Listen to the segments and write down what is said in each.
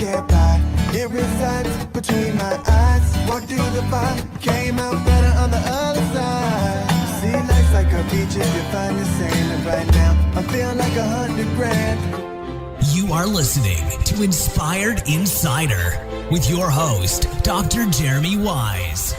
get by. It resides between my eyes. Walked through the fire, came out better on the other side. See, life's like a beach if you find the sand. And right now, I feel like 100 grand. You are listening to Inspired Insider with your host, Dr. Jeremy Wise.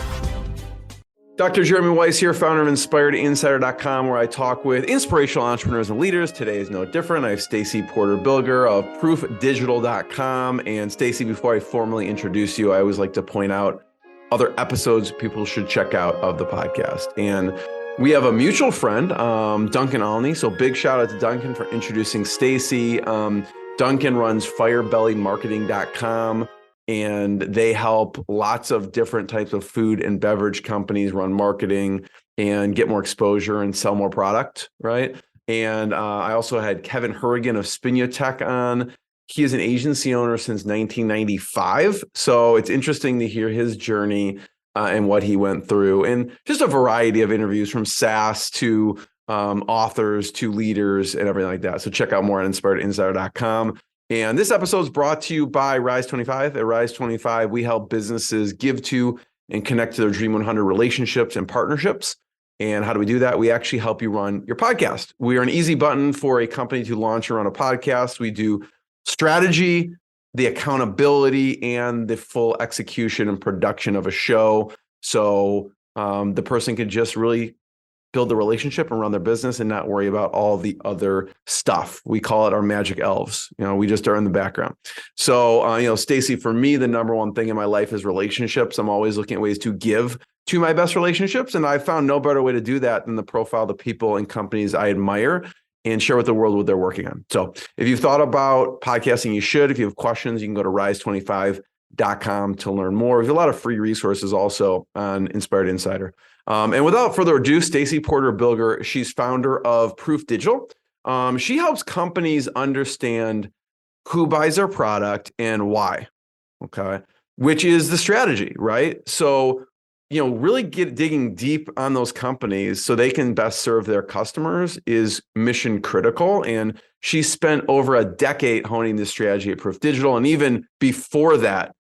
Dr. Jeremy Weiss here, founder of InspiredInsider.com, where I talk with inspirational entrepreneurs and leaders. Today is no different. I have Stacie Porter Bilger of ProofDigital.com. And Stacie, before I formally introduce you, I always like to point out other episodes people should check out of the podcast. And we have a mutual friend, Duncan Alney. So big shout out to Duncan for introducing Stacie. Duncan runs FireBellyMarketing.com. And they help lots of different types of food and beverage companies run marketing and get more exposure and sell more product, right? And I also had Kevin Hurrigan of Spinotech on. He is an agency owner since 1995. So it's interesting to hear his journey and what he went through. And just a variety of interviews from SaaS to authors to leaders and everything like that. So check out more at InspiredInsider.com. And this episode is brought to you by Rise25. At Rise25, we help businesses give to and connect to their Dream 100 relationships and partnerships. And how do we do that? We actually help you run your podcast. We are an easy button for a company to launch and run a podcast. We do strategy, the accountability, and the full execution and production of a show. So the person could just really build the relationship and run their business and not worry about all the other stuff. We call it our magic elves. We just are in the background. So, Stacie, for me, the number one thing in my life is relationships. I'm always looking at ways to give to my best relationships. And I found no better way to do that than the profile of the people and companies I admire and share with the world what they're working on. So if you've thought about podcasting, you should. If you have questions, you can go to rise25.com to learn more. We have a lot of free resources also on Inspired Insider. And without further ado, Stacie Porter Bilger, she's founder of Proof Digital. She helps companies understand who buys their product and why, okay, which is the strategy, right? So, really digging deep on those companies so they can best serve their customers is mission critical. And she spent over a decade honing this strategy at Proof Digital. And even before that,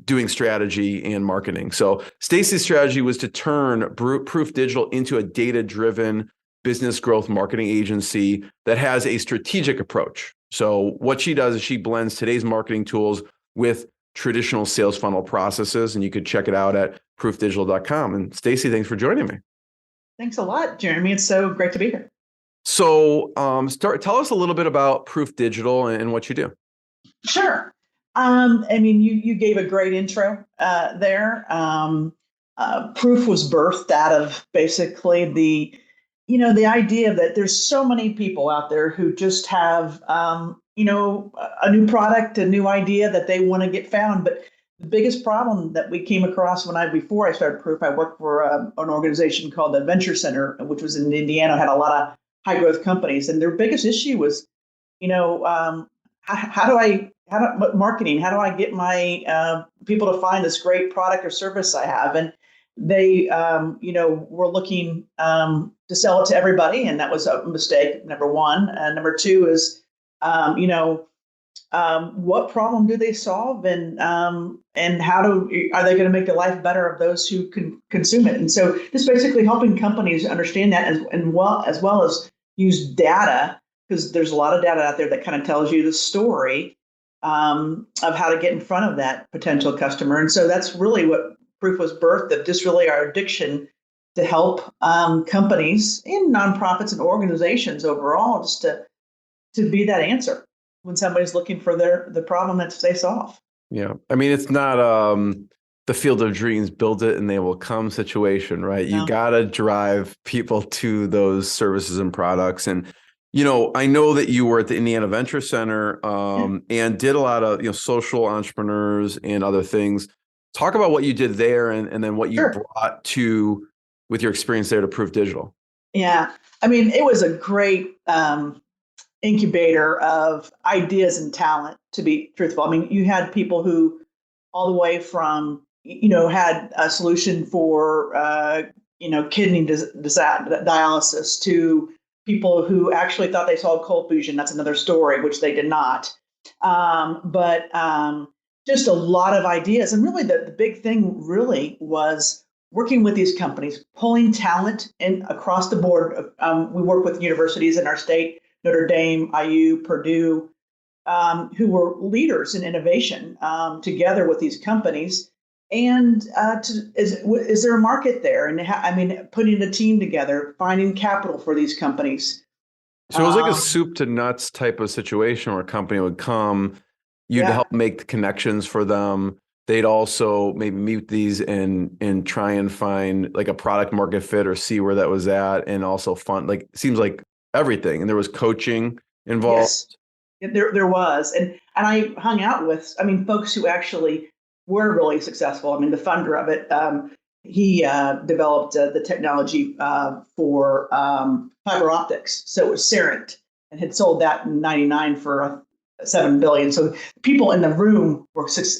doing strategy and marketing. So Stacie's strategy was to turn Proof Digital into a data-driven business growth marketing agency that has a strategic approach. So what she does is she blends today's marketing tools with traditional sales funnel processes, and you could check it out at proofdigital.com. And Stacie, thanks for joining me. Thanks a lot, Jeremy. It's so great to be here. So tell us a little bit about Proof Digital and what you do. Sure. You gave a great intro there. Proof was birthed out of basically the idea that there's so many people out there who just have, a new product, a new idea that they want to get found. But the biggest problem that we came across before I started Proof, I worked for an organization called the Venture Center, which was in Indiana, had a lot of high growth companies. And their biggest issue was, marketing? How do I get my people to find this great product or service I have? And they, were looking to sell it to everybody, and that was a mistake. Number one, and number two is, what problem do they solve, and are they going to make the life better of those who can consume it? And so, just basically helping companies understand that, as well as use data, because there's a lot of data out there that kind of tells you the story of how to get in front of that potential customer. And so that's really what Proof was birthed, of just really our addiction to help companies and nonprofits and organizations overall just to be that answer when somebody's looking for the problem that they solve. Yeah. I mean, it's not the field of dreams, build it and they will come situation, right? No. You got to drive people to those services and products. And I know that you were at the Indiana Venture Center and did a lot of social entrepreneurs and other things. Talk about what you did there and then what you brought to with your experience there to Proof Digital. Yeah, I mean, it was a great incubator of ideas and talent, to be truthful. I mean, you had people who all the way from had a solution for kidney dialysis to people who actually thought they solved cold fusion. That's another story, which they did not. But just a lot of ideas. And really the big thing really was working with these companies, pulling talent in across the board. We work with universities in our state, Notre Dame, IU, Purdue, who were leaders in innovation together with these companies. And is there a market there? And putting a team together, finding capital for these companies. So it was like a soup to nuts type of situation where a company would come, you'd help make the connections for them. They'd also maybe meet these and try and find like a product market fit or see where that was at, and also fund, like, seems like everything. And there was coaching involved. Yes, there was. And I hung out with, folks who actually were really successful. The funder of it, he developed the technology for fiber optics. So it was Cerent, and had sold that in '99 for $7 billion. So people in the room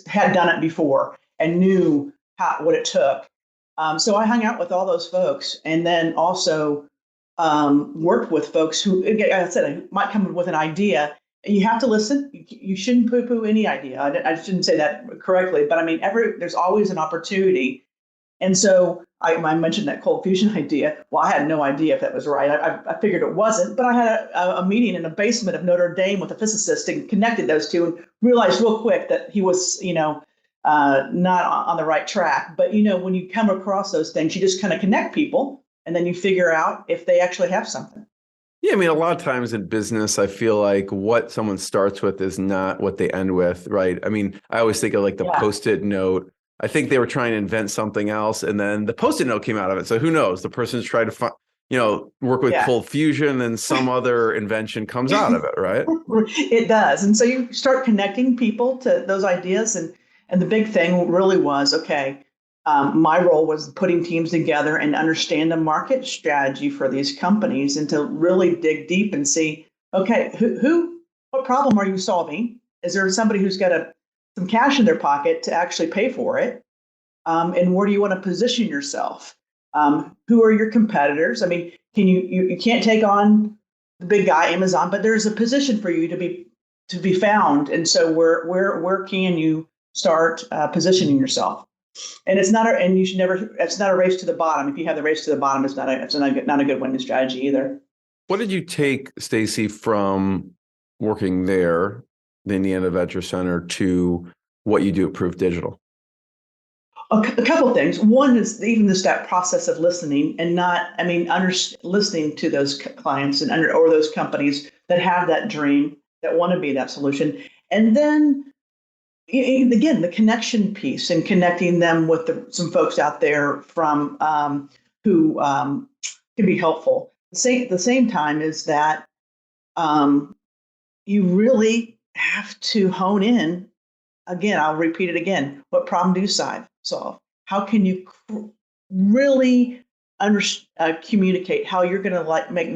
had done it before and knew what it took. So I hung out with all those folks, and then also worked with folks who, like I said, might come with an idea. And you have to listen. You shouldn't poo-poo any idea. I shouldn't say that correctly, but there's always an opportunity. And so I mentioned that cold fusion idea. Well, I had no idea if that was right. I figured it wasn't, but I had a meeting in the basement of Notre Dame with a physicist and connected those two and realized real quick that he was, not on the right track. But, when you come across those things, you just kind of connect people, and then you figure out if they actually have something. Yeah, a lot of times in business, I feel like what someone starts with is not what they end with, right? I always think of like the Post-it note. I think they were trying to invent something else, and then the Post-it note came out of it. So who knows? The person's trying to work with cold fusion, and some other invention comes out of it, right? It does. And so you start connecting people to those ideas. And the big thing really was, my role was putting teams together and understand the market strategy for these companies, and to really dig deep and see, what problem are you solving? Is there somebody who's got some cash in their pocket to actually pay for it? And where do you want to position yourself? Who are your competitors? Can you can't take on the big guy, Amazon, but there's a position for you to be found. And so where can you start positioning yourself? And it's not a race to the bottom. If you have the race to the bottom, it's not a good winning strategy either. What did you take, Stacie, from working there, the Indiana Venture Center, to what you do at Proof Digital? A couple of things. One is even that process of listening, and listening to those clients or those companies that have that dream, that want to be that solution. And then again, the connection piece, and connecting them with some folks out there from who can be helpful. The same time is that you really have to hone in. Again, I'll repeat it again. What problem do you solve? How can you really communicate how you're going to make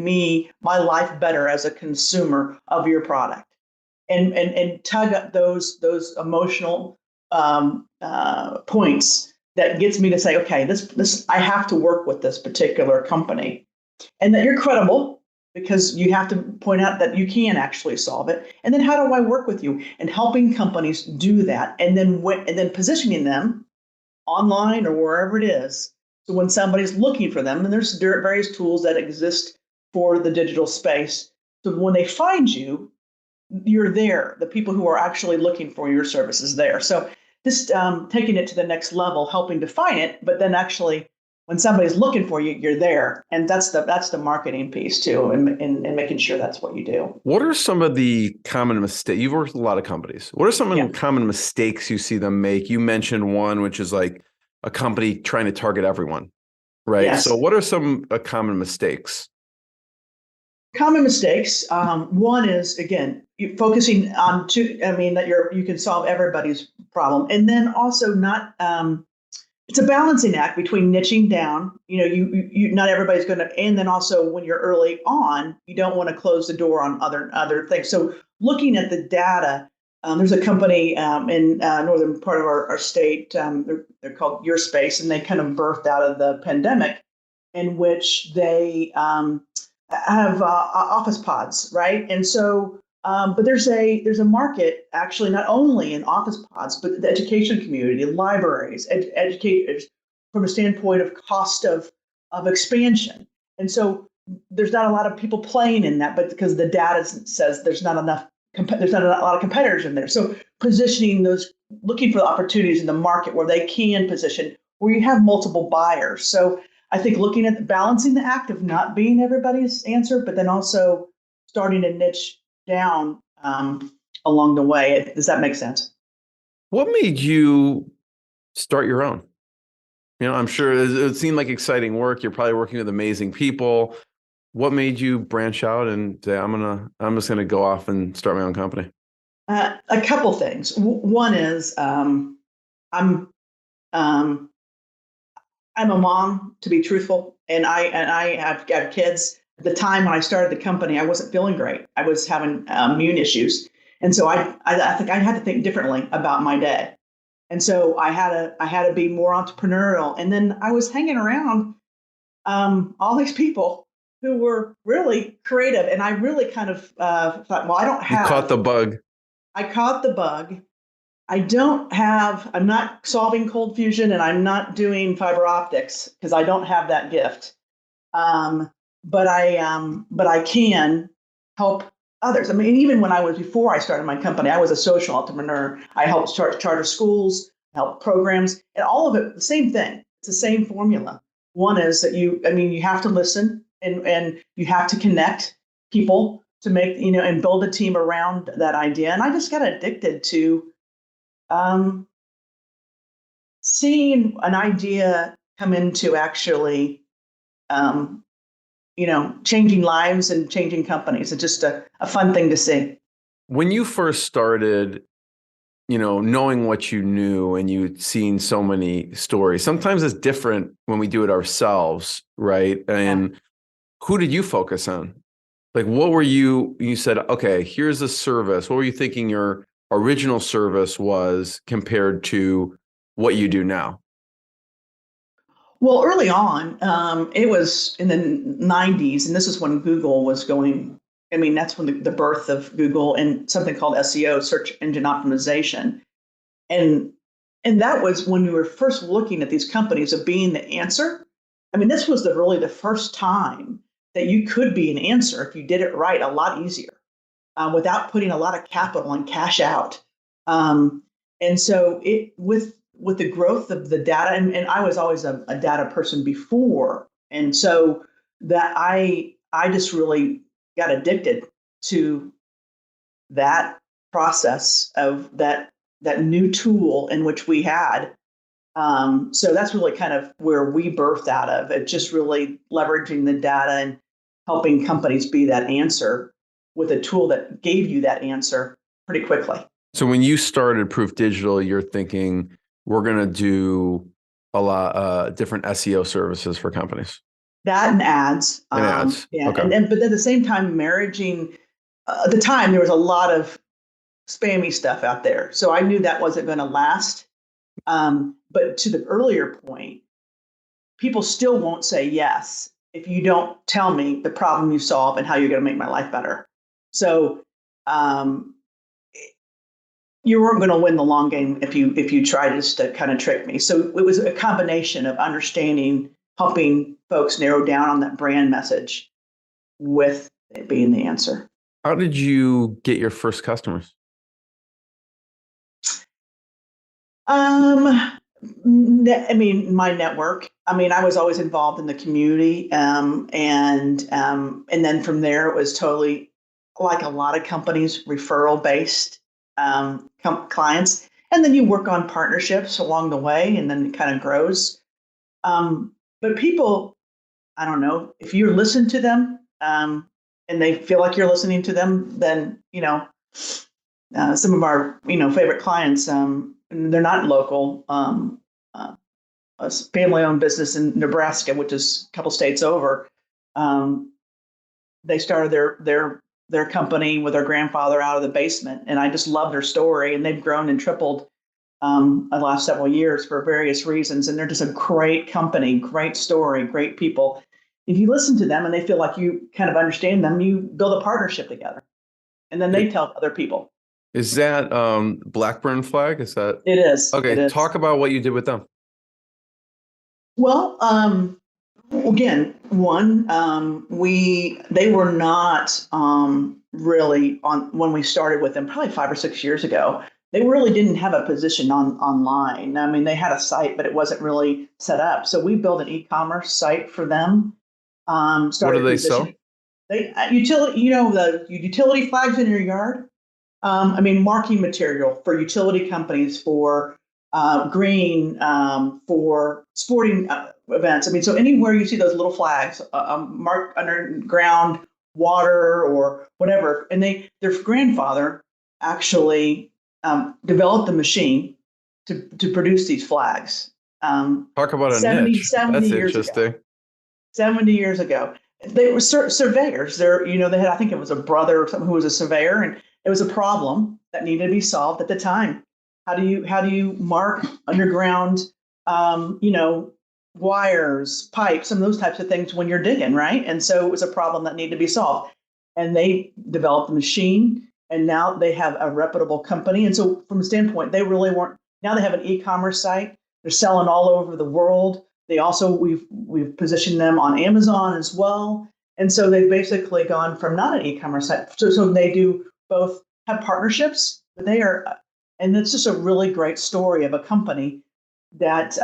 my life better as a consumer of your product? And tug at those emotional points that gets me to say, this I have to work with this particular company, and that you're credible, because you have to point out that you can actually solve it. And then how do I work with you? And helping companies do that, and then positioning them online or wherever it is. So when somebody's looking for them, and there's various tools that exist for the digital space. So when they find you, you're there. The people who are actually looking for your services there. So just taking it to the next level, helping define it, but then actually when somebody's looking for you, you're there. And that's the marketing piece too, and making sure that's what you do. What are some of the common mistakes? You've worked with a lot of companies. What are some of the common mistakes you see them make? You mentioned one, which is like a company trying to target everyone, right? Yes. So what are some common mistakes? Common mistakes. One is, again, focusing on that you can solve everybody's problem, and then also not. It's a balancing act between niching down. You not everybody's going to, and then also when you're early on, you don't want to close the door on other things. So looking at the data, there's a company in northern part of our state. They're called Your Space, and they kind of birthed out of the pandemic, in which they have office pods, right? And so But there's a market actually not only in office pods, but the education community, libraries, educators from a standpoint of cost of expansion. And so there's not a lot of people playing in that, but because the data says there's not enough, there's not a lot of competitors in there. So positioning those, looking for the opportunities in the market where they can position, where you have multiple buyers. So I think looking at balancing the act of not being everybody's answer, but then also starting to niche down along the way. Does that make sense? What made you start your own? I'm sure it seemed like exciting work. You're probably working with amazing people. What made you branch out and say, I'm just gonna go off and start my own company? A couple things. One is I'm um, I'm a mom, to be truthful, and I have got kids. At the time when I started the company, I wasn't feeling great. I was having immune issues, and so I think I had to think differently about my day. And so I had to be more entrepreneurial. And then I was hanging around all these people who were really creative, and I really kind of thought, well, I don't have. You caught the bug. I caught the bug. I'm not solving cold fusion, and I'm not doing fiber optics because I don't have that gift. But I can help others. I mean, even before I started my company, I was a social entrepreneur. I helped start charter schools, help programs, and all of it, the same thing. It's the same formula. One is that you have to listen and you have to connect people to make, and build a team around that idea. And I just got addicted to seeing an idea come into actually, changing lives and changing companies. It's just a fun thing to see. When you first started, knowing what you knew and you'd seen so many stories, sometimes it's different when we do it ourselves, right? And who did you focus on? Like, what were you said, okay, here's a service. What were you thinking your original service was compared to what you do now? Well, early on, it was in the 90s, and this is when Google was going. I mean, that's when the birth of Google and something called SEO, search engine optimization. And that was when we were first looking at these companies of being the answer. I mean, this was really the first time that you could be an answer if you did it right, a lot easier, without putting a lot of capital and cash out. And so with the growth of the data, and I was always a data person before, and so that I just really got addicted to that process of that new tool in which we had. So that's really kind of where we birthed out of it, just really leveraging the data and helping companies be that answer with a tool that gave you that answer pretty quickly. So when you started Proof Digital, you're thinking, we're going to do a lot different SEO services for companies. That and ads. Yeah. Okay. But at the same time, at the time, there was a lot of spammy stuff out there. So I knew that wasn't going to last. But to the earlier point, people still won't say yes if you don't tell me the problem you solve and how you're going to make my life better. So you weren't going to win the long game if you tried just to kind of trick me. So it was a combination of understanding, helping folks narrow down on that brand message with it being the answer. How did you get your first customers? My network. I was always involved in the community, and then from there it was totally, like a lot of companies, referral based clients, and then you work on partnerships along the way, and then it kind of grows. But people, I don't know, if you listen to them and they feel like you're listening to them, then some of our favorite clients. They're not local. A family-owned business in Nebraska, which is a couple states over. They started their company with their grandfather out of the basement, and I just love their story. And they've grown and tripled the last several years for various reasons. And they're just a great company, great story, great people. If you listen to them and they feel like you kind of understand them, you build a partnership together. and then they tell other people. Is that Blackburn flag? Is that It is. okay? It is. Talk about what you did with them. Well, again, they were not really on when we started with them, probably 5 or 6 years ago. They really didn't have a position online. I mean, they had a site, but it wasn't really set up. So we built an e-commerce site for them. What do they sell? They utility, the utility flags in your yard. Marking material for utility companies, for green, for sporting events. So anywhere you see those little flags marked underground, water or whatever, and their grandfather actually developed the machine to produce these flags. Talk about a 70, niche. 70 That's years interesting. ago. 70 years ago. They were surveyors. They had, I think it was a brother or something who was a surveyor, and it was a problem that needed to be solved at the time. How do you mark underground, wires, pipes, some of those types of things when you're digging, right? And so it was a problem that needed to be solved. And they developed the machine, and now they have a reputable company. And so from a standpoint, they really weren't. Now they have an e-commerce site. They're selling all over the world. They also, we've positioned them on Amazon as well. And so they've basically gone from not an e-commerce site. So they do both have partnerships, but they are, and it's just a really great story of a company that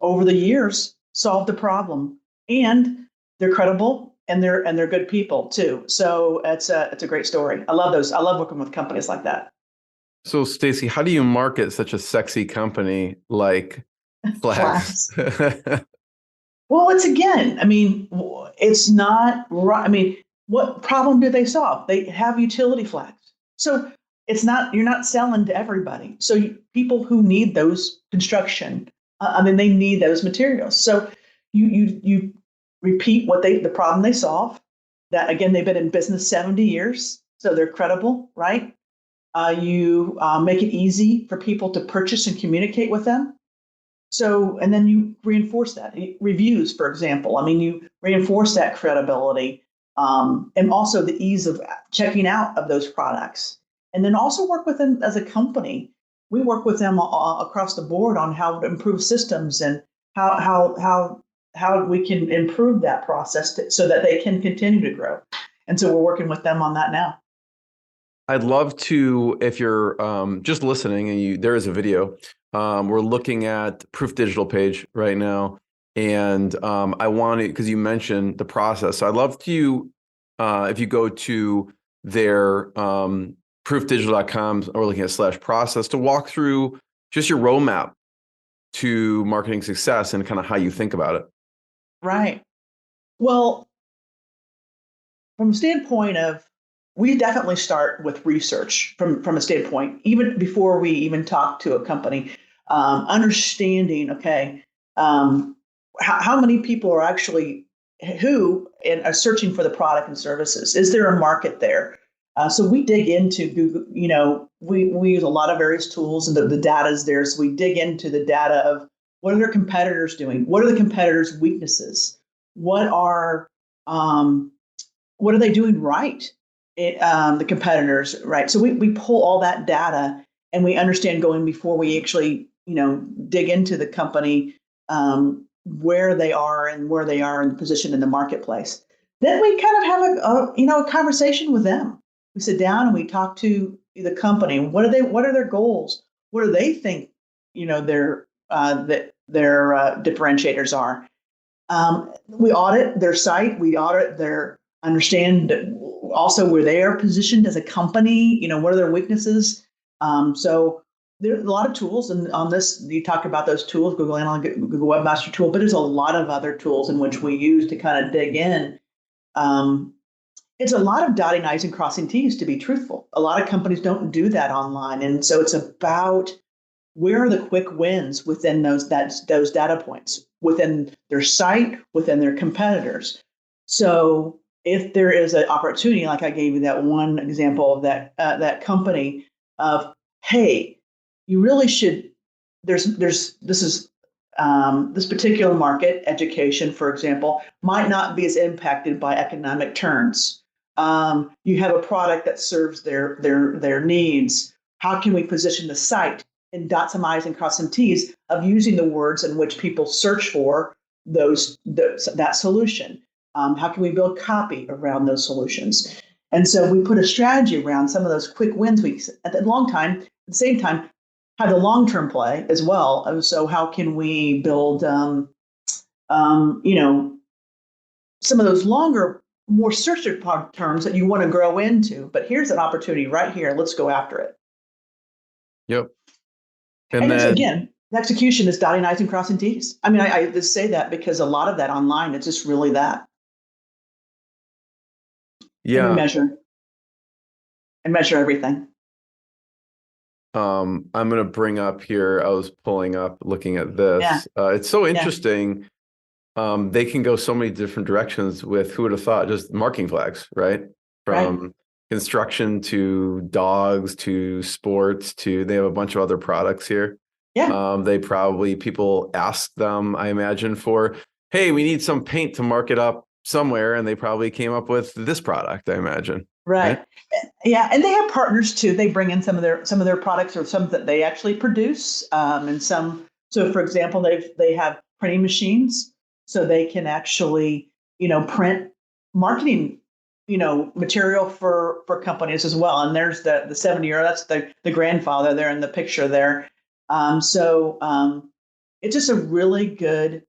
over the years solved the problem, and they're credible, and they're good people too. So it's a great story. I love those. I love working with companies like that. So Stacie, how do you market such a sexy company like flags? Well, it's not right. What problem do they solve? They have utility flags. So you're not selling to everybody. So people who need those construction, they need those materials. So you repeat the problem they solve. That again, they've been in business 70 years, so they're credible, right? You make it easy for people to purchase and communicate with them. So, and then you reinforce that. Reviews, for example, you reinforce that credibility, and also the ease of checking out of those products. And then also work with them as a company. We work with them across the board on how to improve systems and how we can improve that process so that they can continue to grow. And so we're working with them on that now. I'd love to, if you're just listening and there is a video, we're looking at Proof Digital page right now. And I wanted, because you mentioned the process. So I'd love to, if you go to their proofdigital.com, or looking at /process, to walk through just your roadmap to marketing success and kind of how you think about it. Right. Well, from a standpoint of, we definitely start with research from a standpoint, even before we even talk to a company, understanding, okay, how many people are actually are searching for the product and services? Is there a market there? So we dig into Google, we use a lot of various tools, and the data is there. So we dig into the data of what are their competitors doing? What are the competitors' weaknesses? What are they doing right? The competitors, right? So we pull all that data, and we understand going before we actually, dig into the company, where they are and where they are in the position in the marketplace. Then we kind of have a conversation with them. We sit down and we talk to the company. What are their goals? What do they think, their differentiators are? We audit their site. We audit understand also where they are positioned as a company. What are their weaknesses? So there's a lot of tools, and on this, you talk about those tools, Google Analytics, Google Webmaster Tool, but there's a lot of other tools in which we use to kind of dig in. It's a lot of dotting I's and crossing T's, to be truthful. A lot of companies don't do that online. And so it's about, where are the quick wins within those data points, within their site, within their competitors. So if there is an opportunity, like I gave you that one example of that company of, hey, you really should, this particular market, education, for example, might not be as impacted by economic turns. You have a product that serves their needs. How can we position the site and dot some I's and cross some T's of using the words in which people search for that solution? How can we build copy around those solutions? And so we put a strategy around some of those quick wins at the same time, have the long-term play as well. And so how can we build, some of those longer, more search terms that you want to grow into, but here's an opportunity right here. Let's go after it. Yep. And then again, the execution is dotting I's and crossing T's. I mean, I just say that because a lot of that online, it's just really that. yeah. And measure everything. I'm going to bring up here, I was pulling up, looking at this. Yeah. It's so interesting. They can go so many different directions with, who would have thought, just marking flags, right? From construction to dogs to sports to, they have a bunch of other products here. Yeah. They probably, people ask them, I imagine, for, hey, we need some paint to mark it up somewhere. And they probably came up with this product, I imagine. Right. Yeah. And they have partners too. They bring in some of their products or some that they actually produce. And some, so for example, they have printing machines, so they can actually, print marketing, material for companies as well. And there's the 70-year, that's the grandfather there in the picture there. So it's just a really good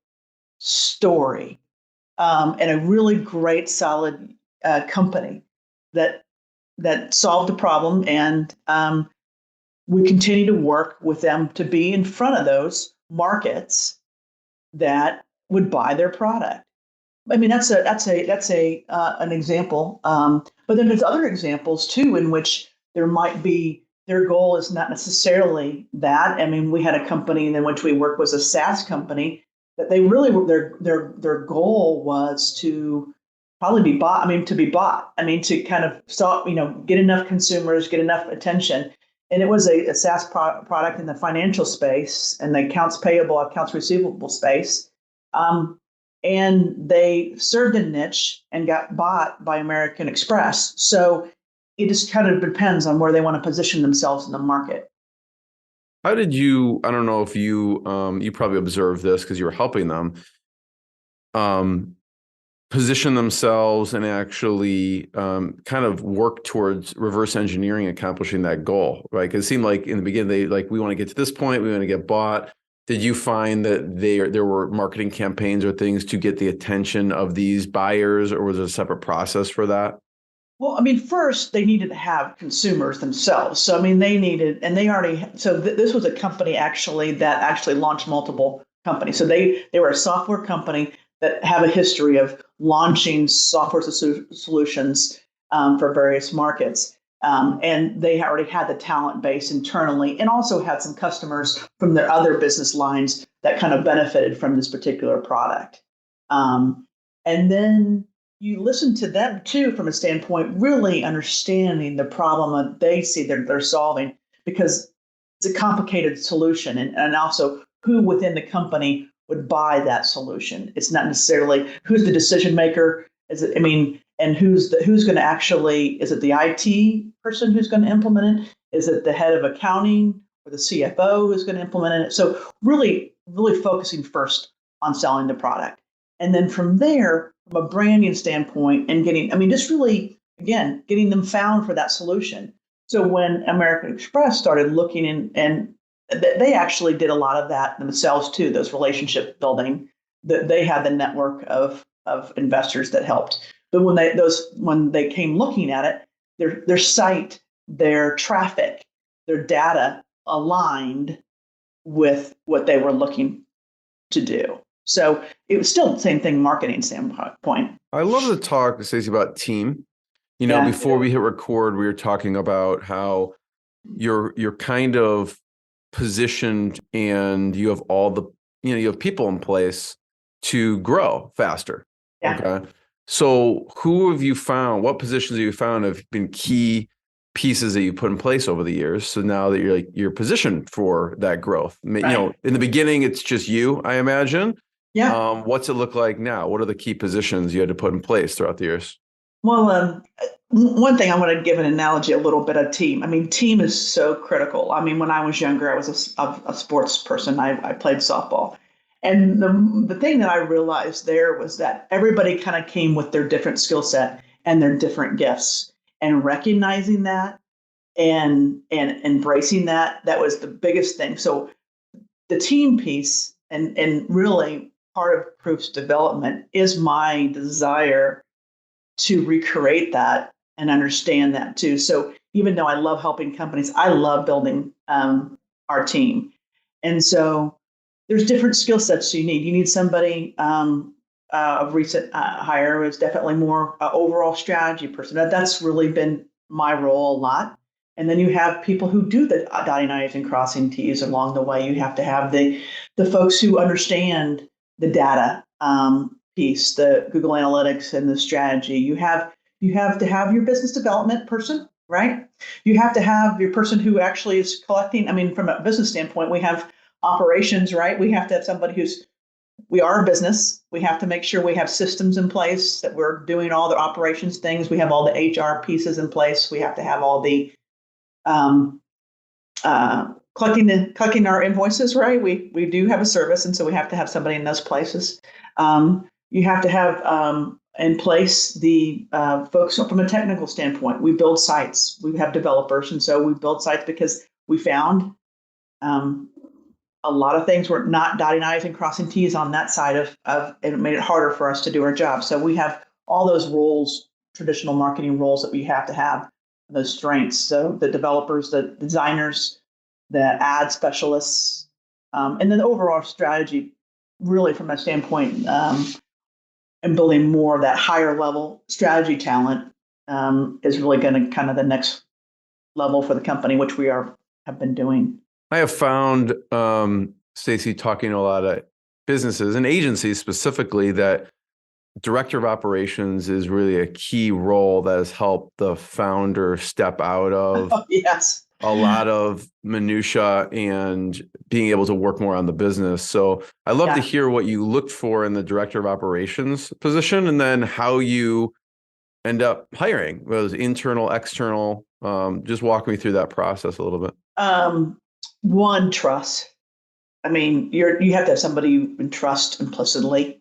story, and a really great, solid company that solved the problem. And we continue to work with them to be in front of those markets that would buy their product. I mean, that's an example. But then there's other examples too, in which there might be, their goal is not necessarily that. I mean, we had a company in which we worked, was a SaaS company, that they really were, their goal was to probably be bought. I mean, to be bought. I mean, to kind of start, get enough consumers, get enough attention. And it was a SaaS product in the financial space and the accounts payable, accounts receivable space. And they served a niche and got bought by American Express. So it just kind of depends on where they want to position themselves in the market. How did you, I don't know if you, you probably observed this because you were helping them, position themselves and actually kind of work towards reverse engineering, accomplishing that goal, right? 'Cause it seemed like in the beginning, we want to get to this point, we want to get bought. Did you find that there were marketing campaigns or things to get the attention of these buyers, or was there a separate process for that? Well, I mean, first they needed to have consumers themselves. So, I mean, they needed, and they already, so this was a company that launched multiple companies. So they were a software company that have a history of launching software solutions for various markets. And they already had the talent base internally, and also had some customers from their other business lines that kind of benefited from this particular product. And then you listen to them too, from a standpoint, really understanding the problem that they see that they're solving, because it's a complicated solution, and also who within the company would buy that solution. It's not necessarily who's the decision maker. And who's going to actually, is it the IT person who's going to implement it? Is it the head of accounting or the CFO who's going to implement it? So really, really focusing first on selling the product. And then from there, from a branding standpoint, and getting them found for that solution. So when American Express started looking in, and they actually did a lot of that themselves too, those relationship building, that they had the network of investors that helped. But when they came looking at it, their site, their traffic, their data aligned with what they were looking to do. So it was still the same thing, marketing standpoint. I love to talk, Stacie, about team. Before we hit record, we were talking about how you're kind of positioned, and you have all the, you have people in place to grow faster. Yeah. Okay. So who have you found, what positions have you found have been key pieces that you put in place over the years? So now that you're positioned for that growth, in the beginning, it's just you, I imagine. Yeah. What's it look like now? What are the key positions you had to put in place throughout the years? Well, one thing I want to give an analogy a little bit of team. I mean, team is so critical. I mean, when I was younger, I was a sports person. I played softball. And the thing that I realized there was that everybody kind of came with their different skill set and their different gifts. And recognizing that and embracing that was the biggest thing. So the team piece and really part of Proof's development is my desire to recreate that and understand that too. So even though I love helping companies, I love building our team. And so there's different skill sets you need. You need somebody, a recent hire is definitely more overall strategy person. That's really been my role a lot. And then you have people who do the dotting I's and crossing T's along the way. You have to have the folks who understand the data piece, the Google Analytics and the strategy. You have to have your business development person, right? You have to have your person who actually is collecting. I mean, from a business standpoint, we have operations, right? We have to have somebody we are a business. We have to make sure we have systems in place, that we're doing all the operations things. We have all the HR pieces in place. We have to have all the collecting our invoices, right? We do have a service, and so we have to have somebody in those places. You have to have in place the folks from a technical standpoint. We build sites. We have developers, and so we build sites because we found a lot of things were not dotting I's and crossing T's on that side of and it made it harder for us to do our job. So we have all those roles, traditional marketing roles that we have to have, those strengths. So the developers, the designers, the ad specialists, and then the overall strategy, really from a standpoint, and building more of that higher level strategy talent is really going to kind of the next level for the company, which we have been doing. I have found, Stacie, talking to a lot of businesses and agencies specifically, that director of operations is really a key role that has helped the founder step out of Yes. a lot of minutia and being able to work more on the business. So I'd love to hear what you looked for in the director of operations position, and then how you end up hiring, whether it was internal, external. Just walk me through that process a little bit. One, trust. I mean, you have to have somebody you can trust implicitly.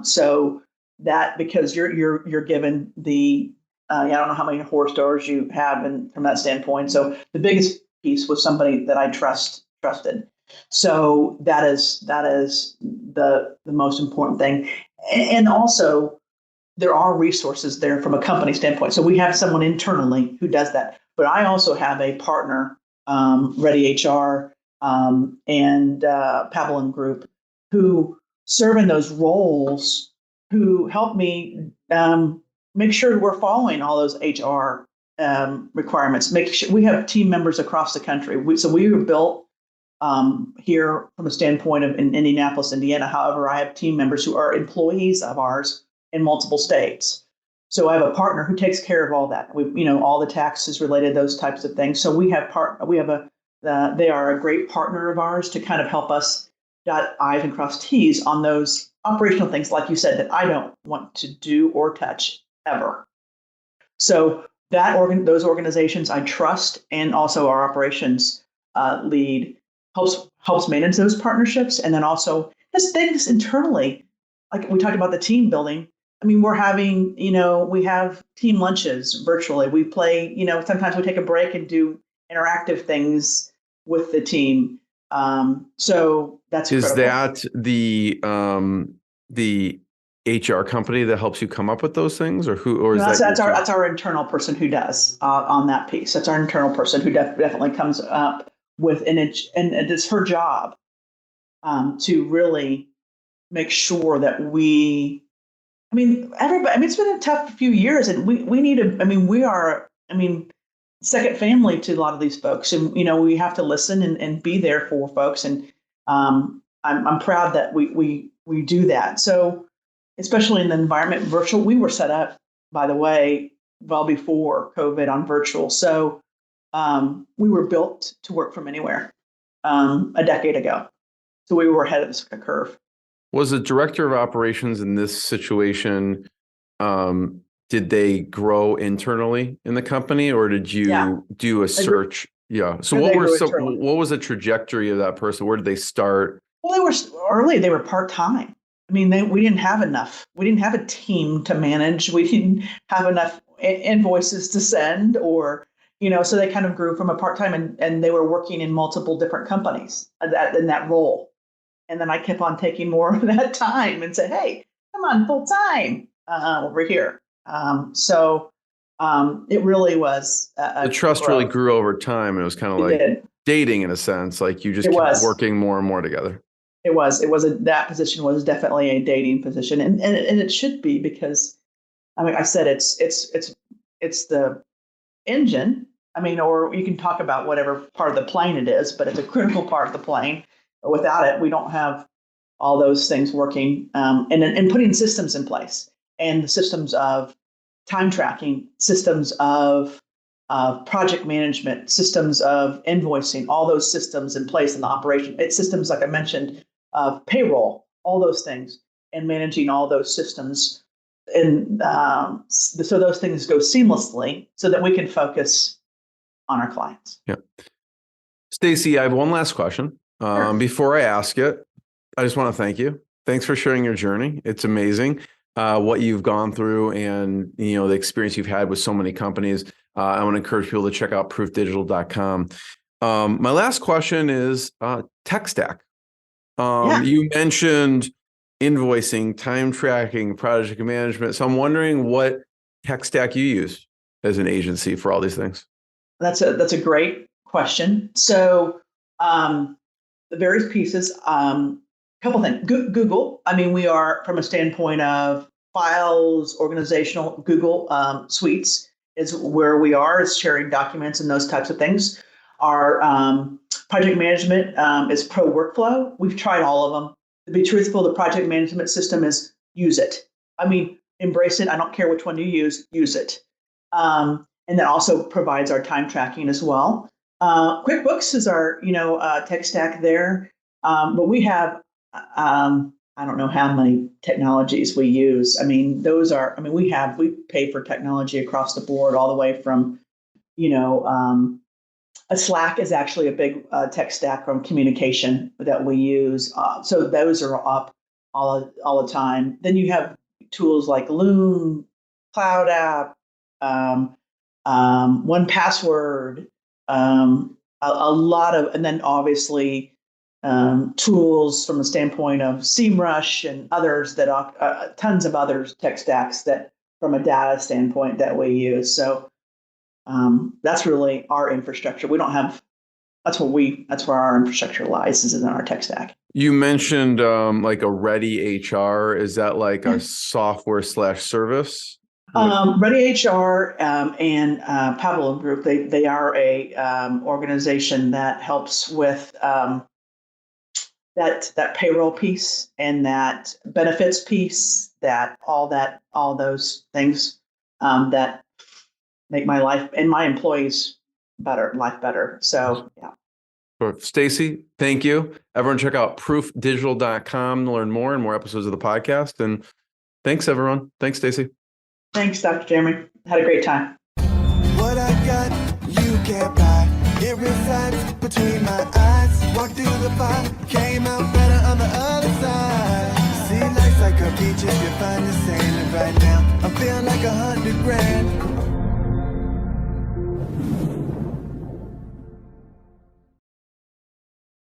So that, because you're given the I don't know how many horror stories you have, and from that standpoint. So the biggest piece was somebody that I trusted. So that is the most important thing, and also there are resources there from a company standpoint. So we have someone internally who does that, but I also have a partner, Ready HR, and Pavelin Group, who serve in those roles, who help me make sure we're following all those HR requirements. Make sure we have team members across the country. So we were built here from a standpoint of in Indianapolis, Indiana. However, I have team members who are employees of ours in multiple states. So I have a partner who takes care of all that. All the taxes related, those types of things. So they are a great partner of ours to kind of help us dot I's and cross T's on those operational things, like you said, that I don't want to do or touch ever. So those organizations I trust, and also our operations lead helps manage those partnerships, and then also has things internally, like we talked about the team building. I mean, we're having, we have team lunches virtually. We play, sometimes we take a break and do interactive things with the team. So that's Is critical. that the HR company that helps you come up with those things, or who? Or is that's our internal person who does on that piece. That's our internal person who definitely comes up with, and it's her job to really make sure that everybody. I mean, it's been a tough few years, and we need to. I mean, we are. I mean, second family to a lot of these folks, and we have to listen and be there for folks, and I'm proud that we do that. So, especially in the environment virtual, we were set up, by the way, well before COVID on virtual. So we were built to work from anywhere a decade ago. So we were ahead of the curve. Was the director of operations in this situation did they grow internally in the company, or did you Yeah. do a search? Yeah. So They grew internally. what was the trajectory of that person? Where did they start? Well, they were early. They were part-time. I mean, we didn't have enough. We didn't have a team to manage. We didn't have enough invoices to send, or, so they kind of grew from a part-time, and they were working in multiple different companies in that role. And then I kept on taking more of that time and said, hey, come on, full time over here. It really was The trust growth. really grew over time. It was kind of like dating in a sense, like you just kept working more and more together. It was that position was definitely a dating position, and it should be, because, I mean, I said it's the engine. I mean, or you can talk about whatever part of the plane it is, but it's a critical part of the plane. Without it, we don't have all those things working, and putting systems in place, and the systems of time tracking, systems of project management, systems of invoicing, all those systems in place in the operation. It's systems, like I mentioned, of payroll, all those things, and managing all those systems. And so those things go seamlessly so that we can focus on our clients. Yeah. Stacie, I have one last question. Sure. Before I ask it, I just want to thank you. Thanks for sharing your journey. It's amazing what you've gone through, and the experience you've had with so many companies. I want to encourage people to check out proofdigital.com. My last question is tech stack. You mentioned invoicing, time tracking, project management. So I'm wondering what tech stack you use as an agency for all these things. That's a great question. So the various pieces, couple things. Google. I mean, we are, from a standpoint of files, organizational, Google Suites is where we are, is sharing documents and those types of things. Our project management is Pro Workflow. We've tried all of them. To be truthful, the project management system is use it. I mean, embrace it. I don't care which one you use it. And that also provides our time tracking as well. QuickBooks is our, tech stack there. But we have, I don't know how many technologies we use. I mean, we pay for technology across the board, all the way from, Slack is actually a big tech stack from communication that we use. So those are up all the time. Then you have tools like Loom, Cloud App, 1Password, a lot of, and then obviously tools from the standpoint of SEMrush and others that are tons of other tech stacks that, from a data standpoint, that we use. So that's really our infrastructure. We don't have, that's where our infrastructure lies, is in our tech stack. You mentioned like a Ready HR. Is that like a software /service? Ready HR and Pavlov Group, they are a organization that helps with that payroll piece and that benefits piece, all those things that make my life and my employees life better. So yeah. Stacie, thank you. Everyone check out proofdigital.com to learn more and more episodes of the podcast. And thanks, everyone. Thanks, Stacie. Thanks, Dr. Jeremy. Had a great time. What I got, you can't buy. It resides between my eyes. Walked through the fire, came out better on the other side. See, life's like a beach if you find the sand. And right now, I'm feeling like $100 grand.